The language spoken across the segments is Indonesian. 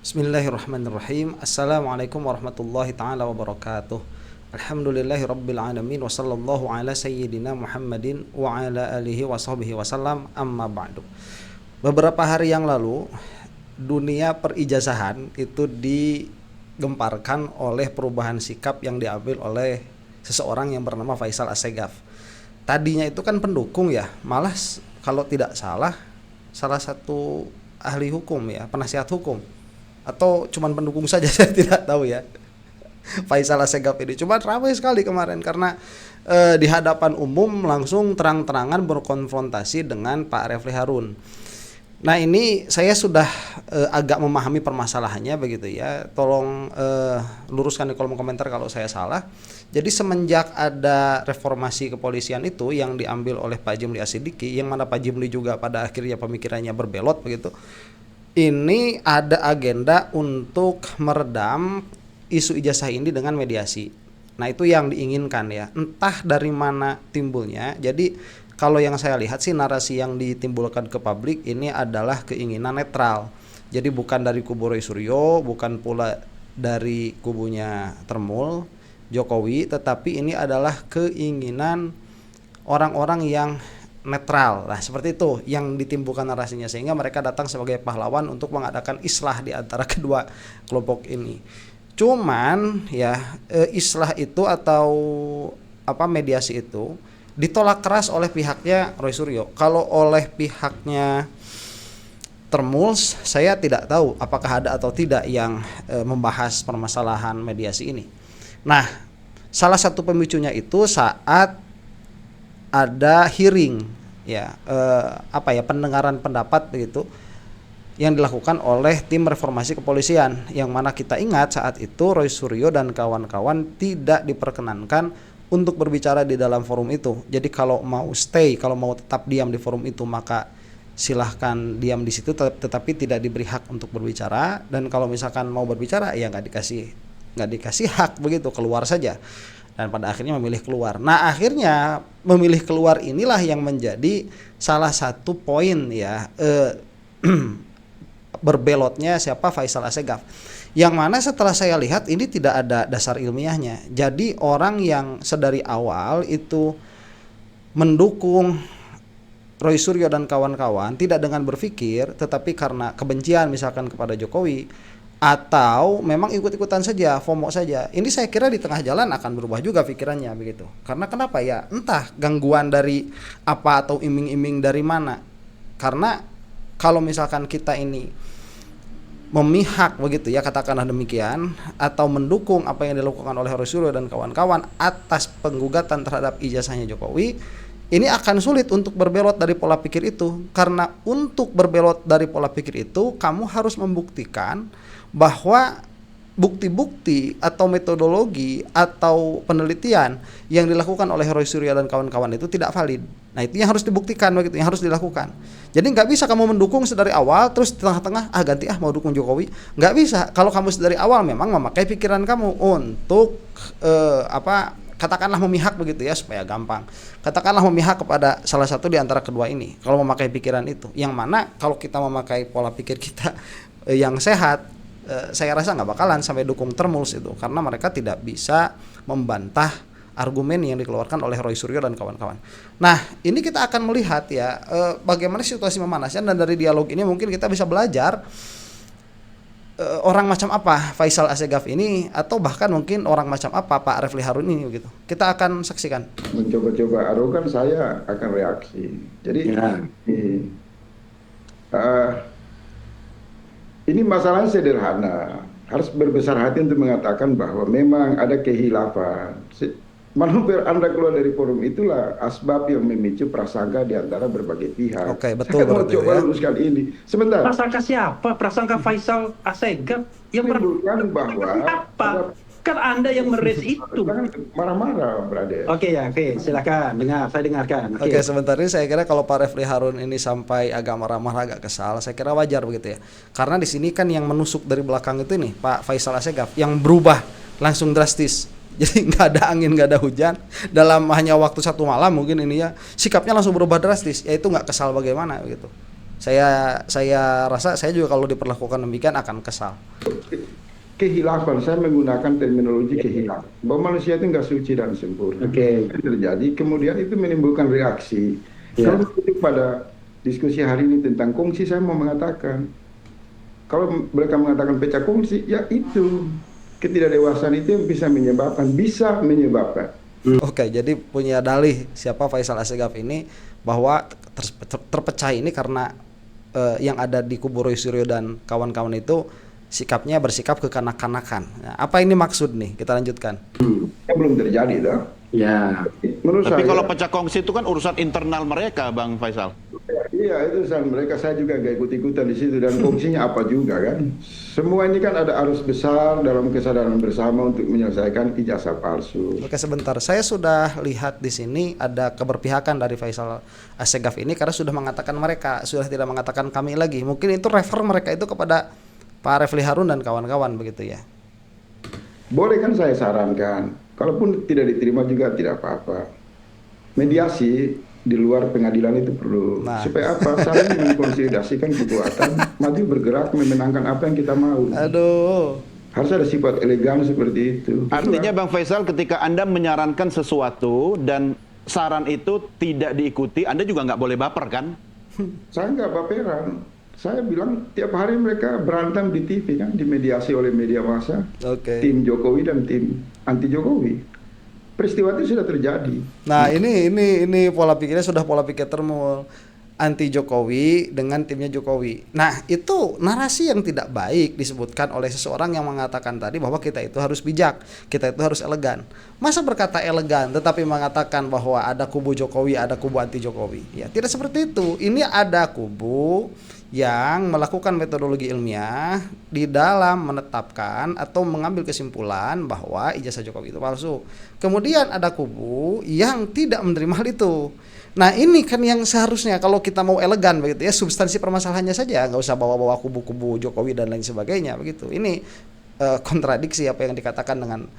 Bismillahirrahmanirrahim. Assalamualaikum warahmatullahi ta'ala wabarakatuh. Alhamdulillahi rabbil alamin. Wa sallallahu ala sayyidina Muhammadin wa ala alihi wa sahbihi wasallam. Amma ba'du. Beberapa hari yang lalu, dunia perijazahan itu digemparkan oleh perubahan sikap yang diambil oleh seseorang yang bernama Faisal Assegaf. Tadinya itu kan pendukung ya, malah kalau tidak salah satu ahli hukum ya, penasihat hukum, atau cuman pendukung saja saya tidak tahu ya. Faisal Assegaf ini cuma ramai sekali kemarin karena di hadapan umum langsung terang-terangan berkonfrontasi dengan Pak Refli Harun. Nah ini saya sudah agak memahami permasalahannya begitu ya. Tolong luruskan di kolom komentar kalau saya salah. Jadi semenjak ada reformasi kepolisian itu yang diambil oleh Pak Jimli Asidiki, yang mana Pak Jimli juga pada akhirnya pemikirannya berbelot begitu. Ini ada agenda untuk meredam isu ijazah ini dengan mediasi. Nah itu yang diinginkan ya. Entah dari mana timbulnya. Jadi kalau yang saya lihat sih narasi yang ditimbulkan ke publik ini adalah keinginan netral. Jadi bukan dari kubu Roy Suryo, bukan pula dari kubunya Termul Jokowi, tetapi ini adalah keinginan orang-orang yang netral. Nah, seperti itu yang ditimbulkan narasinya sehingga mereka datang sebagai pahlawan untuk mengadakan islah di antara kedua kelompok ini. Cuman ya islah itu atau mediasi itu ditolak keras oleh pihaknya Roy Suryo. Kalau oleh pihaknya Termuls, saya tidak tahu apakah ada atau tidak yang membahas permasalahan mediasi ini. Nah, salah satu pemicunya itu saat ada hearing ya pendengaran pendapat begitu yang dilakukan oleh tim reformasi kepolisian, yang mana kita ingat saat itu Roy Suryo dan kawan-kawan tidak diperkenankan untuk berbicara di dalam forum itu. Jadi kalau mau tetap diam di forum itu maka silahkan diam di situ, tetapi tidak diberi hak untuk berbicara. Dan kalau misalkan mau berbicara ya nggak dikasih hak begitu, keluar saja. Dan pada akhirnya memilih keluar. Nah akhirnya memilih keluar inilah yang menjadi salah satu poin ya berbelotnya siapa Faisal Assegaf. Yang mana setelah saya lihat ini tidak ada dasar ilmiahnya. Jadi orang yang sedari awal itu mendukung Roy Suryo dan kawan-kawan tidak dengan berpikir, tetapi karena kebencian misalkan kepada Jokowi, atau memang ikut-ikutan saja, FOMO saja. Ini saya kira di tengah jalan akan berubah juga pikirannya begitu. Karena kenapa ya? Entah gangguan dari apa atau iming-iming dari mana. Karena kalau misalkan kita ini memihak begitu ya, katakanlah demikian, atau mendukung apa yang dilakukan oleh Roy Suryo dan kawan-kawan atas penggugatan terhadap ijazahnya Jokowi, ini akan sulit untuk berbelot dari pola pikir itu. Karena untuk berbelot dari pola pikir itu kamu harus membuktikan bahwa bukti-bukti atau metodologi atau penelitian yang dilakukan oleh Roy Suryo dan kawan-kawan itu tidak valid. Nah itu yang harus dibuktikan begitu, yang harus dilakukan. Jadi nggak bisa kamu mendukung sedari awal terus di tengah-tengah ganti mau dukung Jokowi. Nggak bisa. Kalau kamu sedari awal memang memakai pikiran kamu untuk katakanlah memihak begitu ya supaya gampang. Katakanlah memihak kepada salah satu di antara kedua ini. Kalau memakai pikiran itu, yang mana kalau kita memakai pola pikir kita yang sehat, saya rasa nggak bakalan sampai dukung Termuls itu, karena mereka tidak bisa membantah argumen yang dikeluarkan oleh Roy Suryo dan kawan-kawan. Nah ini kita akan melihat ya bagaimana situasi memanasnya, dan dari dialog ini mungkin kita bisa belajar orang macam apa Faisal Assegaf ini, atau bahkan mungkin orang macam apa Pak Refli Harun ini begitu. Kita akan saksikan. Mencoba-coba arogan, saya akan reaksi. Jadi ini masalahnya sederhana. Harus berbesar hati untuk mengatakan bahwa memang ada kehilafan. Manuver Anda keluar dari forum itulah asbab yang memicu prasangka di antara berbagai pihak. Oke, betul. Saya mau coba luruskan ini. Sebentar. Prasangka siapa? Prasangka Faisal Assegaf yang bukan bahwa apa? Kan Anda yang meres itu. Marah-marah, brother. Oke, silakan saya dengarkan. Oke, sebentar ini saya kira kalau Pak Refli Harun ini sampai agak marah-marah, agak kesal, saya kira wajar begitu ya. Karena di sini kan yang menusuk dari belakang itu nih Pak Faisal Assegaf yang berubah langsung drastis. Jadi nggak ada angin, nggak ada hujan, dalam hanya waktu satu malam mungkin ini ya sikapnya langsung berubah drastis. Ya itu nggak kesal bagaimana gitu. Saya rasa saya juga kalau diperlakukan demikian akan kesal. Kehilafan, saya menggunakan terminologi kehilafan, bahwa manusia itu nggak suci dan sempurna. Oke. Itu terjadi, kemudian itu menimbulkan reaksi. Ya. Kalau merujuk pada diskusi hari ini tentang kongsi, saya mau mengatakan, kalau mereka mengatakan pecah kongsi, ya itu ketidakdewasaan itu yang bisa menyebabkan. Oke, jadi punya dalih siapa Faisal Assegaf ini bahwa terpecah ini karena yang ada di kubu Roy Suryo dan kawan-kawan itu sikapnya bersikap kekanak-kanakan. Nah, apa ini maksud nih? Kita lanjutkan. Yang belum terjadi, toh. Ya. Menurut Tapi saya, kalau pecah kongsi itu kan urusan internal mereka, Bang Faisal. iya itu mereka, saya juga gak ikut-ikutan di situ, dan fungsinya apa juga kan. Semua ini kan ada arus besar dalam kesadaran bersama untuk menyelesaikan ijazah palsu. Oke, sebentar. Saya sudah lihat di sini ada keberpihakan dari Faisal Assegaf ini karena sudah mengatakan mereka, sudah tidak mengatakan kami lagi. Mungkin itu refer mereka itu kepada Pak Refli Harun dan kawan-kawan begitu ya. Boleh kan saya sarankan, kalaupun tidak diterima juga tidak apa-apa. Mediasi di luar pengadilan itu perlu. Nah. Supaya apa? Saling mengkonsolidasikan kekuatan, maju bergerak memenangkan apa yang kita mau. Aduh. Harus ada sifat elegan seperti itu. Artinya Bang Faisal, ketika Anda menyarankan sesuatu dan saran itu tidak diikuti, Anda juga nggak boleh baper kan? Saya nggak baperan. Saya bilang tiap hari mereka berantem di TV kan, dimediasi oleh media massa. Oke. Tim Jokowi dan tim anti Jokowi. Peristiwa itu sudah terjadi. Nah, ini pola pikirnya sudah pola pikir termul anti Jokowi dengan timnya Jokowi. Nah, itu narasi yang tidak baik disebutkan oleh seseorang yang mengatakan tadi bahwa kita itu harus bijak, kita itu harus elegan. Masa berkata elegan tetapi mengatakan bahwa ada kubu Jokowi, ada kubu anti Jokowi? Ya, tidak seperti itu. Ini ada kubu yang melakukan metodologi ilmiah di dalam menetapkan atau mengambil kesimpulan bahwa ijazah Jokowi itu palsu. Kemudian ada kubu yang tidak menerima hal itu. Nah, ini kan yang seharusnya kalau kita mau elegan begitu ya, substansi permasalahannya saja, nggak usah bawa-bawa kubu-kubu Jokowi dan lain sebagainya begitu. Ini kontradiksi apa yang dikatakan dengan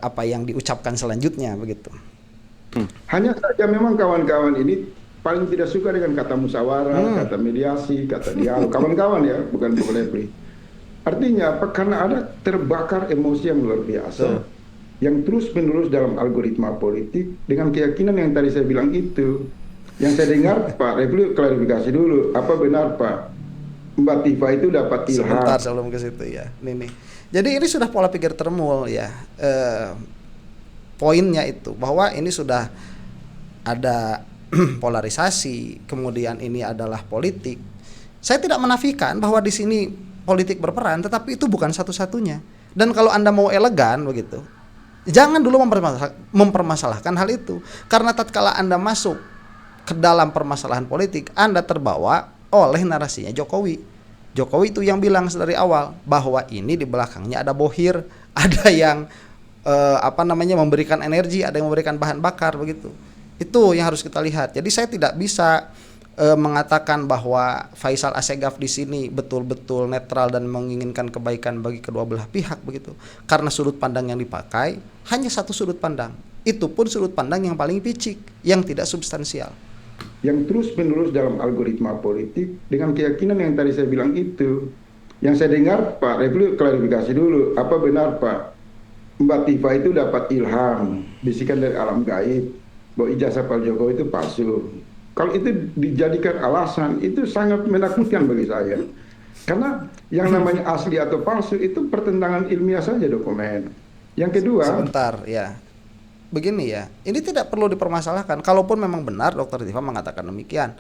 apa yang diucapkan selanjutnya begitu. Hanya saja memang kawan-kawan ini paling tidak suka dengan kata musyawarah, kata mediasi, kata dialog. Kawan-kawan ya, bukan Bung Refli. Artinya apa? Karena ada terbakar emosi yang luar biasa. Yang terus-menerus dalam algoritma politik dengan keyakinan yang tadi saya bilang itu. Yang saya dengar, Pak Refli klarifikasi dulu. Apa benar Pak? Mbak Tifa itu dapat ilham. Sebentar sebelum ke situ ya. Nih. Jadi ini sudah pola pikir termul ya. Poinnya itu bahwa ini sudah ada polarisasi, kemudian ini adalah politik. Saya tidak menafikan bahwa di sini politik berperan, tetapi itu bukan satu-satunya. Dan kalau Anda mau elegan begitu, jangan dulu mempermasalahkan hal itu. Karena tatkala Anda masuk ke dalam permasalahan politik, Anda terbawa oleh narasinya Jokowi. Jokowi itu yang bilang dari awal bahwa ini di belakangnya ada bohir, ada yang memberikan energi, ada yang memberikan bahan bakar begitu. Itu yang harus kita lihat. Jadi saya tidak bisa mengatakan bahwa Faisal Assegaf di sini betul-betul netral dan menginginkan kebaikan bagi kedua belah pihak begitu. Karena sudut pandang yang dipakai hanya satu sudut pandang. Itu pun sudut pandang yang paling picik, yang tidak substansial. Yang terus-menerus dalam algoritma politik dengan keyakinan yang tadi saya bilang itu. Yang saya dengar, Pak Refli klarifikasi dulu. Apa benar Pak? Mbak Tifa itu dapat ilham, bisikan dari alam gaib, bahwa ijazah Pak Jokowi itu palsu. Kalau itu dijadikan alasan, itu sangat menakutkan bagi saya. Karena yang namanya asli atau palsu itu pertentangan ilmiah saja dokumen. Yang kedua, sebentar ya. Begini ya, ini tidak perlu dipermasalahkan. Kalaupun memang benar Dr. Tifa mengatakan demikian.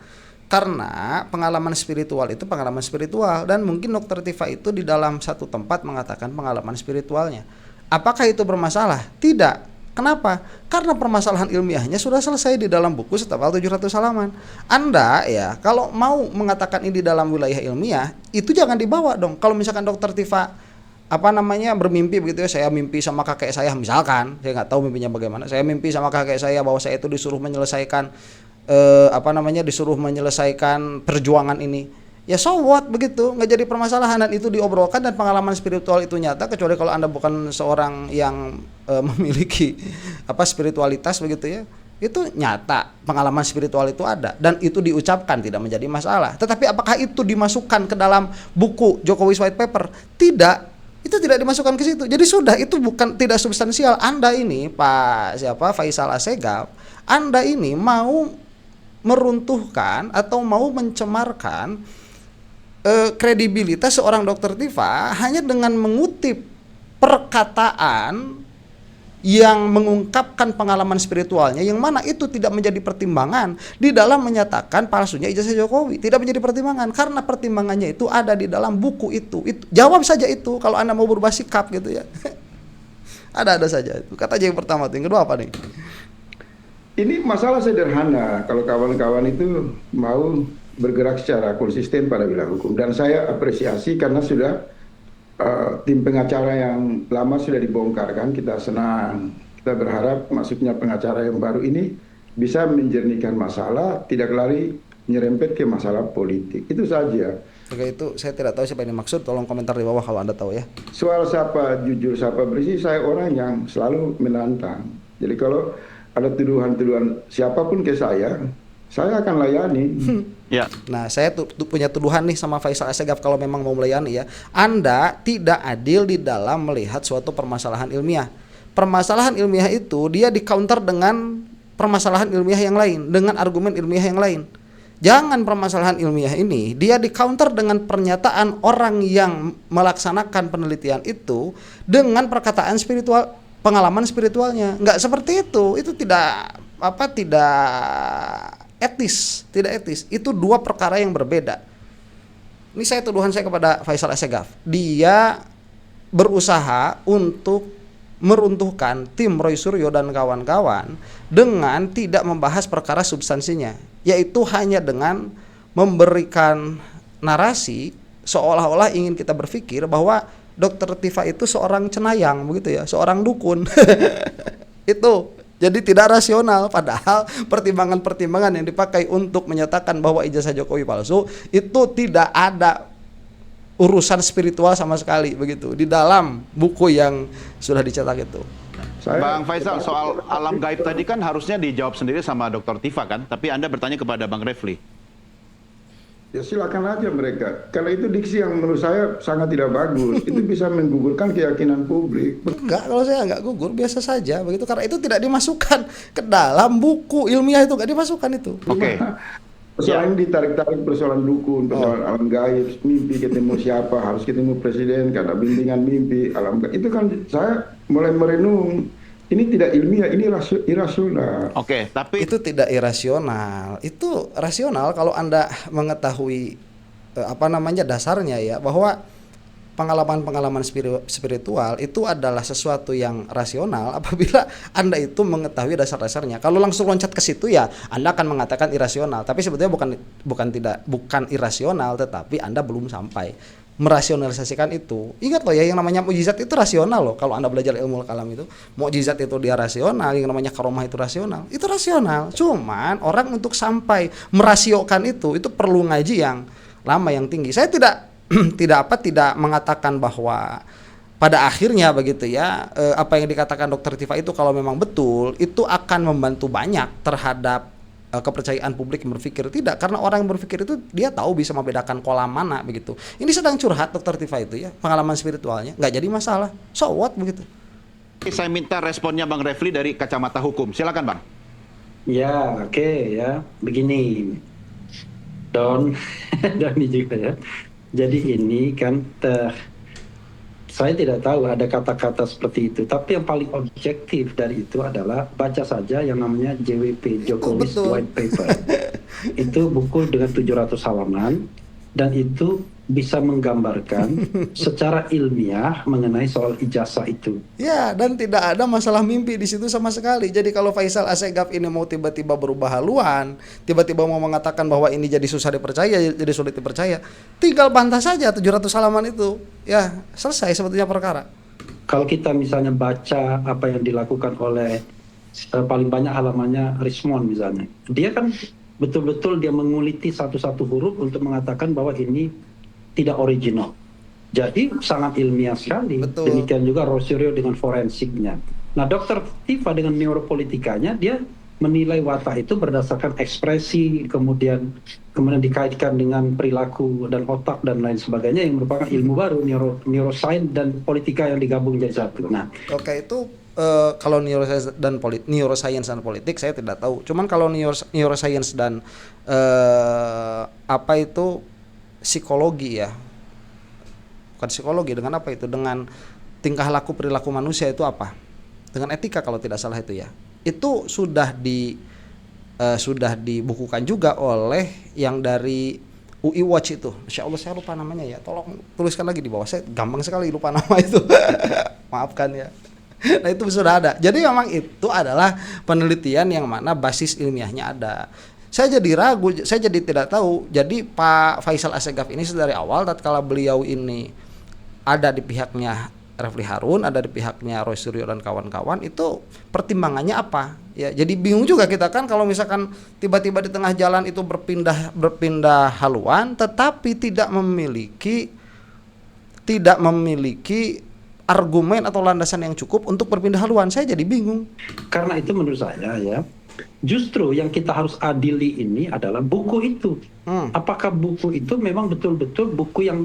Karena pengalaman spiritual itu pengalaman spiritual. Dan mungkin Dr. Tifa itu di dalam satu tempat mengatakan pengalaman spiritualnya. Apakah itu bermasalah? Tidak. Kenapa? Karena permasalahan ilmiahnya sudah selesai di dalam buku setebal 700 halaman. Anda ya, kalau mau mengatakan ini dalam wilayah ilmiah, itu jangan dibawa dong. Kalau misalkan Dr. Tifa bermimpi begitu ya, saya mimpi sama kakek saya misalkan, saya nggak tahu mimpinya bagaimana. Saya mimpi sama kakek saya bahwa saya itu disuruh menyelesaikan disuruh menyelesaikan perjuangan ini. Ya so what begitu, nggak jadi permasalahan dan itu diobrolkan dan pengalaman spiritual itu nyata, kecuali kalau Anda bukan seorang yang memiliki spiritualitas begitu ya. Itu nyata, pengalaman spiritual itu ada dan itu diucapkan tidak menjadi masalah. Tetapi apakah itu dimasukkan ke dalam buku Jokowi's White Paper? Tidak. Itu tidak dimasukkan ke situ. Jadi sudah, itu bukan, tidak substansial. Anda ini Pak Faisal Assegaf, Anda ini mau meruntuhkan atau mau mencemarkan kredibilitas seorang Dr. Tifa hanya dengan mengutip perkataan yang mengungkapkan pengalaman spiritualnya, yang mana itu tidak menjadi pertimbangan di dalam menyatakan palsunya ijazah Jokowi. Tidak menjadi pertimbangan karena pertimbangannya itu ada di dalam buku itu. Jawab saja itu kalau Anda mau berubah sikap gitu ya. Ada saja itu. Kata aja yang pertama, yang kedua apa nih? Ini masalah sederhana kalau kawan-kawan itu mau bergerak secara konsisten pada bidang hukum, dan saya apresiasi karena sudah tim pengacara yang lama sudah dibongkar kan, kita senang. Kita berharap masuknya pengacara yang baru ini bisa menjernihkan masalah, tidak lari nyerempet ke masalah politik. Itu saja. Oke, itu saya tidak tahu siapa yang dimaksud, tolong komentar di bawah kalau Anda tahu ya. Soal siapa jujur, siapa bersih, saya orang yang selalu menantang. Jadi kalau ada tuduhan-tuduhan siapapun ke saya akan layani. Ya. Nah, saya punya tuduhan nih sama Faisal Assegaf kalau memang mau melayani ya. Anda tidak adil di dalam melihat suatu permasalahan ilmiah. Permasalahan ilmiah itu dia di-counter dengan permasalahan ilmiah yang lain, dengan argumen ilmiah yang lain. Jangan permasalahan ilmiah ini dia di-counter dengan pernyataan orang yang melaksanakan penelitian itu dengan perkataan spiritual, pengalaman spiritualnya. Enggak seperti itu. Itu tidak etis, tidak etis. Itu dua perkara yang berbeda. Ini tuduhan saya kepada Faisal Assegaf. Dia berusaha untuk meruntuhkan tim Roy Suryo dan kawan-kawan dengan tidak membahas perkara substansinya, yaitu hanya dengan memberikan narasi seolah-olah ingin kita berpikir bahwa Dr. Tifa itu seorang cenayang begitu ya, seorang dukun. Itu jadi tidak rasional, padahal pertimbangan-pertimbangan yang dipakai untuk menyatakan bahwa ijazah Jokowi palsu itu tidak ada urusan spiritual sama sekali begitu di dalam buku yang sudah dicetak itu. Bang Faisal, soal alam gaib tadi kan harusnya dijawab sendiri sama Dr. Tifa kan, tapi Anda bertanya kepada Bang Refli. Ya silakan aja mereka. Karena itu diksi yang menurut saya sangat tidak bagus. Itu bisa menggugurkan keyakinan publik. Enggak, kalau saya enggak gugur, biasa saja begitu, karena itu tidak dimasukkan ke dalam buku ilmiah, itu enggak dimasukkan itu. Oke. Persoalan ditarik-tarik, persoalan dukun, persoalan alam gaib, mimpi ketemu siapa, harus ketemu presiden karena bimbingan mimpi, alam gaib. Itu kan saya mulai merenung. Ini tidak ilmiah, ini irasional. Oke, tapi itu tidak irasional, itu rasional kalau Anda mengetahui dasarnya ya, bahwa pengalaman-pengalaman spiritual itu adalah sesuatu yang rasional apabila Anda itu mengetahui dasar-dasarnya. Kalau langsung loncat ke situ ya Anda akan mengatakan irasional, tapi sebetulnya bukan irasional, tetapi Anda belum sampai merasionalisasikan itu. Ingat loh ya, yang namanya mukjizat itu rasional loh. Kalau Anda belajar ilmu kalam itu, mukjizat itu dia rasional, yang namanya karomah itu rasional. Itu rasional. Cuman orang untuk sampai merasiokan itu perlu ngaji yang lama, yang tinggi. Saya tidak mengatakan bahwa pada akhirnya begitu ya, apa yang dikatakan Dr. Tifa itu kalau memang betul, itu akan membantu banyak terhadap kepercayaan publik yang berpikir. Tidak, karena orang yang berpikir itu dia tahu bisa membedakan kolam mana begitu. Ini sedang curhat Dr. Tifa itu ya, pengalaman spiritualnya nggak jadi masalah. So what begitu. saya minta responnya Bang Refli dari kacamata hukum. Silakan Bang. Ya, oke ya. Begini. Don ini juga ya. Jadi ini kan saya tidak tahu ada kata-kata seperti itu, tapi yang paling objektif dari itu adalah baca saja yang namanya JWP, Jokowi's White Paper. Itu buku dengan 700 halaman dan itu bisa menggambarkan secara ilmiah mengenai soal ijazah itu. Ya, dan tidak ada masalah mimpi di situ sama sekali. Jadi kalau Faisal Assegaf ini mau tiba-tiba berubah haluan, tiba-tiba mau mengatakan bahwa ini jadi susah dipercaya, jadi sulit dipercaya, tinggal bantah saja 700 halaman itu. Ya, selesai sebetulnya perkara. Kalau kita misalnya baca apa yang dilakukan oleh paling banyak halamannya Richmond misalnya, dia kan betul-betul dia menguliti satu-satu huruf untuk mengatakan bahwa ini tidak original. Jadi sangat ilmiah sekali. Betul. Demikian juga Rosario dengan forensiknya. Nah, Dr. Tifa dengan neuropolitikanya dia menilai watak itu berdasarkan ekspresi, kemudian dikaitkan dengan perilaku dan otak dan lain sebagainya yang merupakan ilmu baru, neuroscience dan politika yang digabung jadi satu. Nah, Oke, itu kalau neuroscience dan politik saya tidak tahu. Cuman kalau neuroscience dan apa itu psikologi ya, bukan psikologi, dengan apa itu? Dengan tingkah laku perilaku manusia itu apa? Dengan etika kalau tidak salah itu ya. Itu sudah dibukukan juga oleh yang dari UI Watch itu. Masya Allah saya lupa namanya ya. Tolong tuliskan lagi di bawah. Saya gampang sekali lupa nama itu. Maafkan ya. Nah itu sudah ada. Jadi memang itu adalah penelitian yang mana basis ilmiahnya ada. Saya jadi ragu, saya jadi tidak tahu. Jadi Pak Faisal Assegaf ini dari awal tatkala beliau ini ada di pihaknya Refli Harun, ada di pihaknya Roy Suryo dan kawan-kawan, itu pertimbangannya apa? Ya, jadi bingung juga kita kan kalau misalkan tiba-tiba di tengah jalan itu berpindah haluan, tetapi tidak memiliki argumen atau landasan yang cukup untuk berpindah haluan. Saya jadi bingung. karena itu menurut saya ya, justru yang kita harus adili ini adalah buku itu. Apakah buku itu memang betul-betul buku yang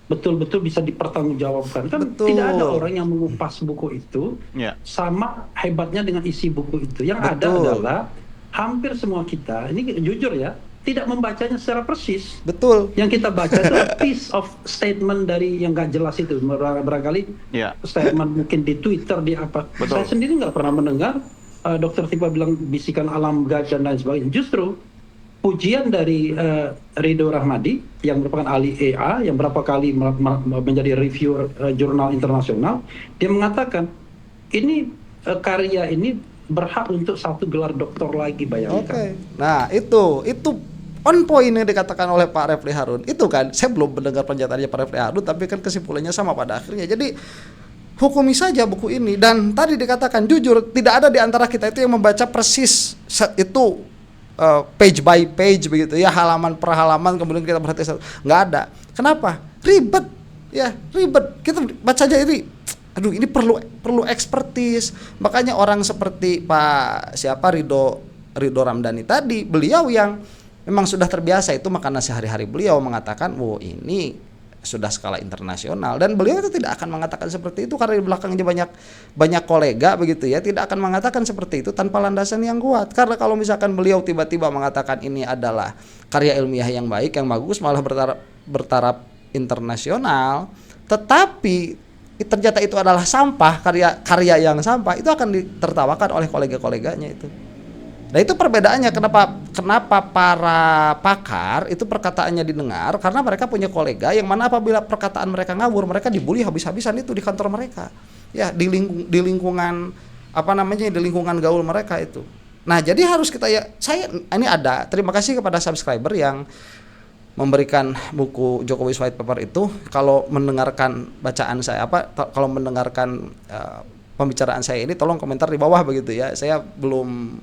betul-betul bisa dipertanggungjawabkan? Kan Betul. tidak ada orang yang mengupas buku itu sama hebatnya dengan isi buku itu. Yang ada Betul. adalah hampir semua kita, ini jujur ya, tidak membacanya secara persis. Betul. Yang kita baca itu piece of statement dari yang nggak jelas itu. Barangkali statement mungkin di Twitter, di apa. Betul. Saya sendiri nggak pernah mendengar Dokter Tipa bilang bisikan alam gaib dan lain sebagainya. Justru pujian dari Ridho Rahmadi yang merupakan ahli EA yang berapa kali menjadi reviewer jurnal internasional, dia mengatakan ini karya ini berhak untuk satu gelar doktor lagi, bayangkan. Oke. Nah, itu on point yang dikatakan oleh Pak Refli Harun. Itu kan saya belum mendengar pernyataannya Pak Refli Harun, tapi kan kesimpulannya sama pada akhirnya. Jadi hukumi saja buku ini, dan tadi dikatakan jujur tidak ada di antara kita itu yang membaca persis itu page by page begitu ya, halaman per halaman kemudian kita perhatikan, nggak ada. Kenapa? Ribet ya, ribet. Kita baca aja ini, aduh ini perlu ekspertis. Makanya orang seperti Pak Ridho Ramdhani tadi, beliau yang memang sudah terbiasa itu makanan sehari-hari beliau, mengatakan, "Wow, ini sudah skala internasional." Dan beliau itu tidak akan mengatakan seperti itu karena di belakangnya banyak kolega begitu ya, tidak akan mengatakan seperti itu tanpa landasan yang kuat. Karena kalau misalkan beliau tiba-tiba mengatakan ini adalah karya ilmiah yang baik, yang bagus, malah bertaraf internasional, tetapi ternyata itu adalah sampah, karya yang sampah, itu akan ditertawakan oleh kolega-koleganya itu. Nah itu perbedaannya, kenapa para pakar itu perkataannya didengar, karena mereka punya kolega yang mana apabila perkataan mereka ngawur, mereka dibully habis-habisan itu di kantor mereka, ya di lingkungan di lingkungan gaul mereka itu. Nah jadi harus kita terima kasih kepada subscriber yang memberikan buku Jokowi White Paper itu. Kalau mendengarkan bacaan saya kalau mendengarkan pembicaraan saya ini, tolong komentar di bawah begitu ya. Saya belum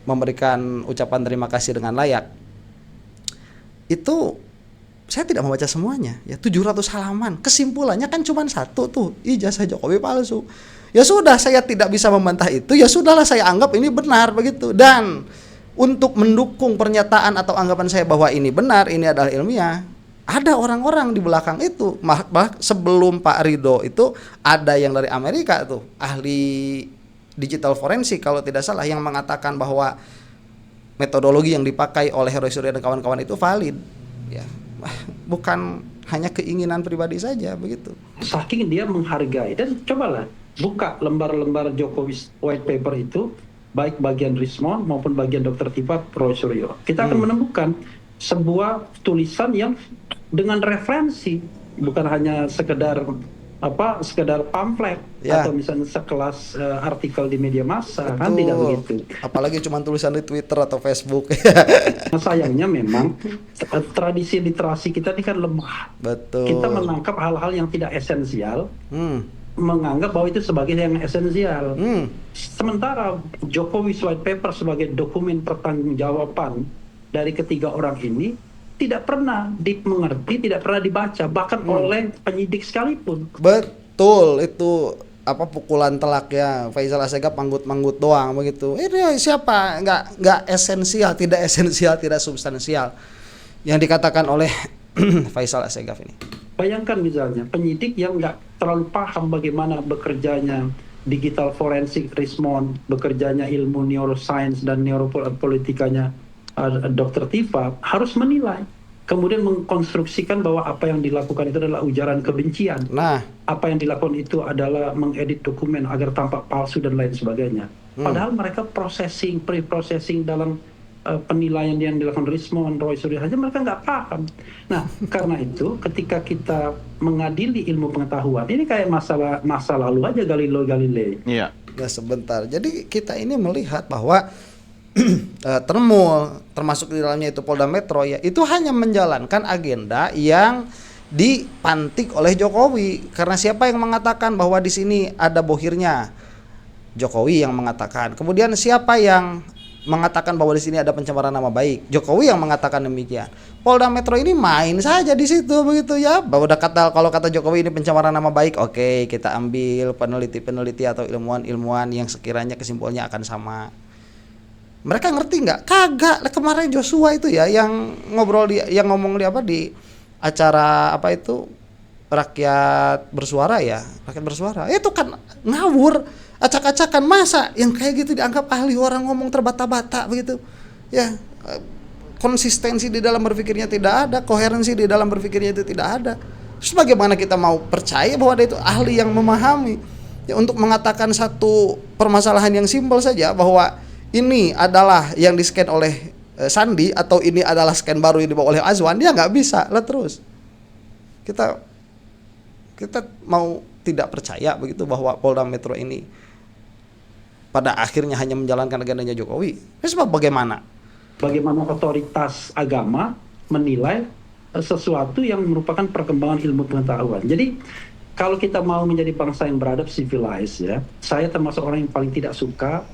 memberikan ucapan terima kasih dengan layak. Itu saya tidak membaca semuanya ya, 700 halaman. Kesimpulannya kan cuma satu tuh, ijazah Jokowi palsu. Ya sudah, saya tidak bisa membantah itu. Ya sudahlah, saya anggap ini benar begitu. Dan untuk mendukung pernyataan atau anggapan saya bahwa ini benar, ini adalah ilmiah, ada orang-orang di belakang itu. Sebelum Pak Ridho itu ada yang dari Amerika tuh, ahli digital forensik kalau tidak salah, yang mengatakan bahwa metodologi yang dipakai oleh Roy Suryo dan kawan-kawan itu valid ya, bukan hanya keinginan pribadi saja begitu. Saking dia menghargai, dan cobalah buka lembar-lembar Jokowi White Paper itu, baik bagian Rismon maupun bagian Dr. Tipa Roy Suryo, kita akan menemukan sebuah tulisan yang dengan referensi, bukan hanya sekedar pamflet atau misalnya sekelas artikel di media massa. Betul. Kan tidak begitu. Apalagi cuma tulisan di Twitter atau Facebook. Sayangnya memang tradisi literasi kita ini kan lemah. Betul. Kita menangkap hal-hal yang tidak esensial, menganggap bahwa itu sebagai yang esensial. Sementara Jokowi White Paper sebagai dokumen pertanggungjawaban dari ketiga orang ini tidak pernah dimengerti, tidak pernah dibaca, bahkan oleh penyidik sekalipun. Betul, itu apa pukulan telak ya, Faisal Assegaf manggut-manggut doang begitu. Ini siapa? Nggak esensial, tidak substansial yang dikatakan oleh Faisal Assegaf ini. Bayangkan misalnya penyidik yang nggak terlalu paham bagaimana bekerjanya digital forensik Rismond, bekerjanya ilmu neuroscience dan neuropolitikanya Dr. Tifa harus menilai, kemudian mengkonstruksikan bahwa apa yang dilakukan itu adalah ujaran kebencian. Nah, Apa yang dilakukan itu adalah mengedit dokumen agar tampak palsu dan lain sebagainya. Padahal mereka pre-processing dalam penilaian yang dilakukan Rismond, Roy Suryo saja mereka nggak paham. Nah, karena itu ketika kita mengadili ilmu pengetahuan, ini kayak masa lalu aja Galileo Galilei. Iya. ya sebentar. Jadi kita ini melihat bahwa termasuk di dalamnya itu Polda Metro ya, itu hanya menjalankan agenda yang dipantik oleh Jokowi. Karena siapa yang mengatakan bahwa di sini ada bohirnya? Jokowi yang mengatakan. Kemudian siapa yang mengatakan bahwa di sini ada pencemaran nama baik? Jokowi yang mengatakan demikian. Polda Metro ini main saja di situ begitu ya. Bahwa kalau kata Jokowi ini pencemaran nama baik, oke, kita ambil peneliti-peneliti atau ilmuwan-ilmuwan yang sekiranya kesimpulannya akan sama. Mereka ngerti nggak? Kagak. Kemarin Joshua itu ya yang ngomong di acara apa itu rakyat bersuara ya, rakyat bersuara. Itu kan ngawur. Acak-acakan, masa yang kayak gitu dianggap ahli, orang ngomong terbata-bata begitu ya. Konsistensi di dalam berpikirnya tidak ada, koherensi di dalam berpikirnya itu tidak ada. Terus bagaimana kita mau percaya bahwa dia itu ahli yang memahami ya, untuk mengatakan satu permasalahan yang simpel saja bahwa ini adalah yang di-scan oleh Sandi atau ini adalah scan baru yang dibawa oleh Azwan, dia nggak bisa lah. Terus kita mau tidak percaya begitu bahwa Polda Metro ini pada akhirnya hanya menjalankan agendanya Jokowi. Sebab bagaimana Otoritas agama menilai sesuatu yang merupakan perkembangan ilmu pengetahuan. Jadi kalau kita mau menjadi bangsa yang beradab, civilized ya, saya termasuk orang yang paling tidak suka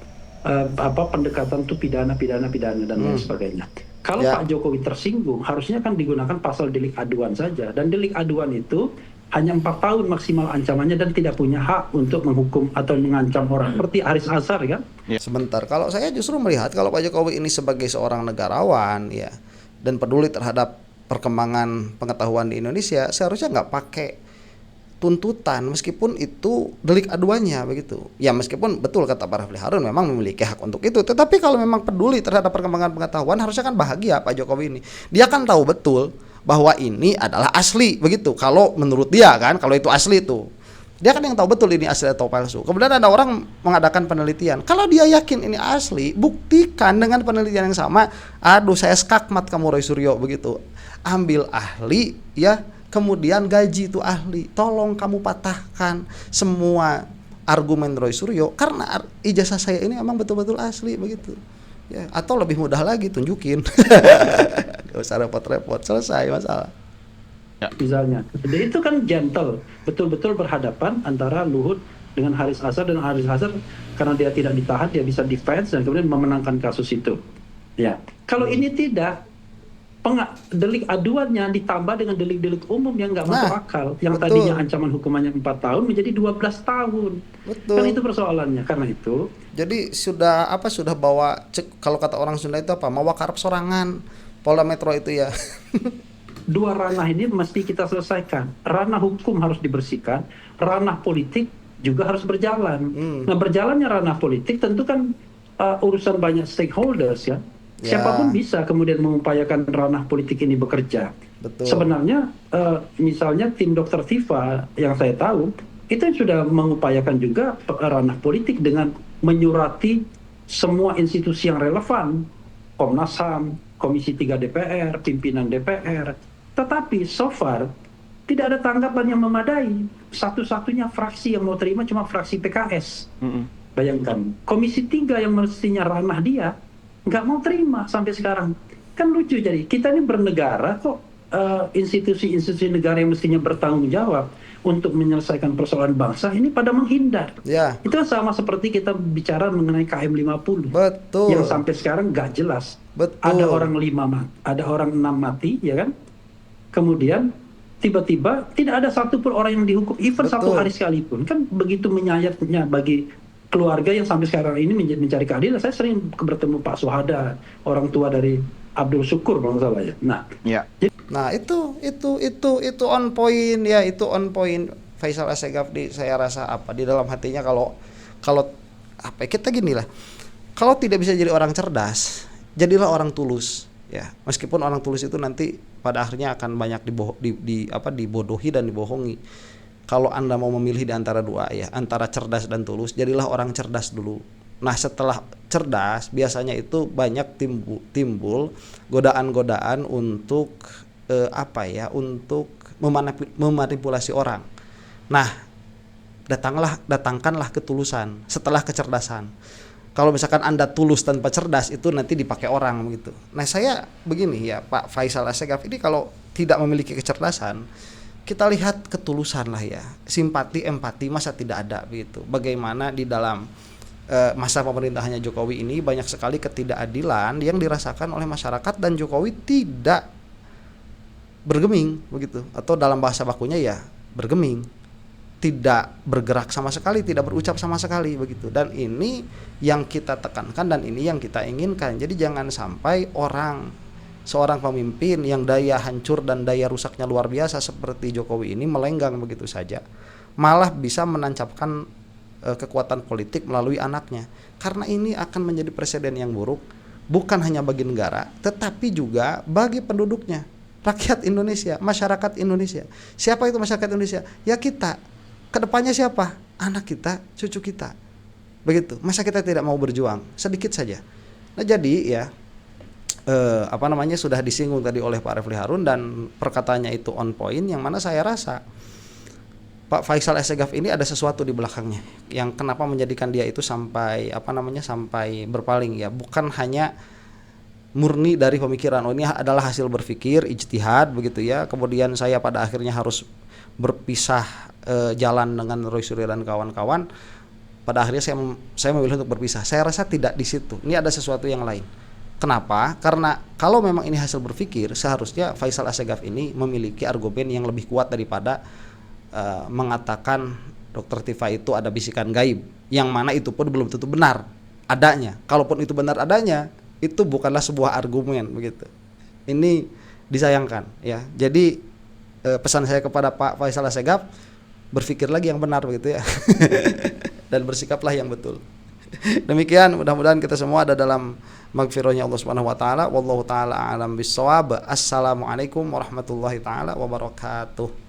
pendekatan itu pidana dan lain sebagainya. Kalau Pak Jokowi tersinggung, harusnya kan digunakan pasal delik aduan saja, dan delik aduan itu hanya 4 tahun maksimal ancamannya dan tidak punya hak untuk menghukum atau mengancam orang seperti Haris Azhar kan? Sebentar, kalau saya justru melihat kalau Pak Jokowi ini sebagai seorang negarawan ya dan peduli terhadap perkembangan pengetahuan di Indonesia, seharusnya nggak pakai tuntutan meskipun itu delik aduannya begitu. Ya meskipun betul kata Pak Refli Harun memang memiliki hak untuk itu, tetapi kalau memang peduli terhadap perkembangan pengetahuan harusnya kan bahagia Pak Jokowi ini. Dia kan tahu betul bahwa ini adalah asli begitu. Kalau menurut dia kan, kalau itu asli tuh, dia kan yang tahu betul ini asli atau palsu. Kemudian ada orang mengadakan penelitian. Kalau dia yakin ini asli, buktikan dengan penelitian yang sama. Aduh, saya skakmat kamu Roy Suryo begitu. Ambil ahli ya, kemudian gaji itu ahli. Tolong kamu patahkan semua argumen Roy Suryo karena ijazah saya ini memang betul-betul asli begitu. Ya, atau lebih mudah lagi tunjukin. Gak usah repot-repot, selesai masalah. Misalnya, jadi itu kan gentle, betul-betul berhadapan antara Luhut dengan Haris Azhar, dan Haris Azhar karena dia tidak ditahan dia bisa defense dan kemudian memenangkan kasus itu. Ya, kalau ini tidak, delik aduannya ditambah dengan delik-delik umum yang nggak masuk akal, yang tadinya ancaman hukumannya 4 tahun menjadi 12 tahun. Betul. Kan itu persoalannya. Karena itu, jadi sudah bawa kalau kata orang Sunda itu mawa karep sorangan Polda Metro itu ya. dua ranah ini mesti kita selesaikan. Ranah hukum harus dibersihkan, ranah politik juga harus berjalan. Nah, berjalannya ranah politik tentu kan urusan banyak stakeholders ya. Siapapun bisa kemudian mengupayakan ranah politik ini bekerja. Betul. Sebenarnya misalnya tim Dr. Tifa yang saya tahu itu sudah mengupayakan juga ranah politik dengan menyurati semua institusi yang relevan, Komnas HAM, Komisi 3 DPR, pimpinan DPR. Tetapi so far tidak ada tanggapan yang memadai. Satu-satunya fraksi yang mau terima cuma fraksi PKS. Bayangkan, Komisi 3 yang mestinya ranah dia nggak mau terima sampai sekarang. Kan lucu, jadi kita ini bernegara kok, institusi-institusi negara yang mestinya bertanggung jawab untuk menyelesaikan persoalan bangsa ini pada menghindar. Ya. Itu sama seperti kita bicara mengenai KM50. Betul. Yang sampai sekarang nggak jelas. Betul. Ada orang 6 mati, ya kan? Kemudian tiba-tiba tidak ada satupun orang yang dihukum, even Betul. 1 hari sekalipun. Kan begitu menyayatnya bagi keluarga yang sampai sekarang ini mencari keadilan. Saya sering bertemu Pak Suhada, orang tua dari Abdul Syukur kalau nggak salah ya. Nah, Ya. Nah, itu on point ya, itu on point. Faisal Assegaf saya rasa apa di dalam hatinya, kalau apa kita gini lah. Kalau tidak bisa jadi orang cerdas, jadilah orang tulus ya. Meskipun orang tulus itu nanti pada akhirnya akan banyak dibodohi dan dibohongi. Kalau Anda mau memilih di antara dua ya, antara cerdas dan tulus, jadilah orang cerdas dulu. Nah, setelah cerdas biasanya itu banyak timbul godaan-godaan untuk untuk memanipulasi orang. Nah, datangkanlah ketulusan setelah kecerdasan. Kalau misalkan Anda tulus tanpa cerdas, itu nanti dipakai orang begitu. Nah, saya begini ya, Pak Faisal Assegaf ini kalau tidak memiliki kecerdasan, kita lihat ketulusan lah ya, simpati, empati, masa tidak ada begitu. Bagaimana di dalam masa pemerintahannya Jokowi ini banyak sekali ketidakadilan yang dirasakan oleh masyarakat, dan Jokowi tidak bergeming begitu, atau dalam bahasa bakunya ya bergeming, tidak bergerak sama sekali, tidak berucap sama sekali begitu. Dan ini yang kita tekankan dan ini yang kita inginkan. Jadi jangan sampai seorang pemimpin yang daya hancur dan daya rusaknya luar biasa seperti Jokowi ini melenggang begitu saja, malah bisa menancapkan kekuatan politik melalui anaknya. Karena ini akan menjadi presiden yang buruk, bukan hanya bagi negara, tetapi juga bagi penduduknya, rakyat Indonesia, masyarakat Indonesia. Siapa itu masyarakat Indonesia? Ya kita. Kedepannya siapa? Anak kita, cucu kita. Begitu. Masa kita tidak mau berjuang sedikit saja? Nah, jadi ya sudah disinggung tadi oleh Pak Refli Harun, dan perkataannya itu on point, yang mana saya rasa Pak Faisal Assegaf ini ada sesuatu di belakangnya yang kenapa menjadikan dia itu sampai sampai berpaling ya, bukan hanya murni dari pemikiran, ini adalah hasil berpikir ijtihad begitu ya. Kemudian saya pada akhirnya harus berpisah jalan dengan Roy Suryo dan kawan-kawan. Pada akhirnya saya memilih untuk berpisah. Saya rasa tidak di situ. Ini ada sesuatu yang lain. Kenapa? Karena kalau memang ini hasil berpikir, seharusnya Faisal Assegaf ini memiliki argumen yang lebih kuat daripada mengatakan Dr. Tifa itu ada bisikan gaib, yang mana itu pun belum tentu benar adanya. Kalaupun itu benar adanya, itu bukanlah sebuah argumen begitu. Ini disayangkan ya. Jadi pesan saya kepada Pak Faisal Assegaf, berpikir lagi yang benar begitu ya. Dan bersikaplah yang betul. Demikian, mudah-mudahan kita semua ada dalam magfirahnya Allah Subhanahu wa taala. Wallahu taala a'lam bissawab. Assalamualaikum warahmatullahi taala wabarakatuh.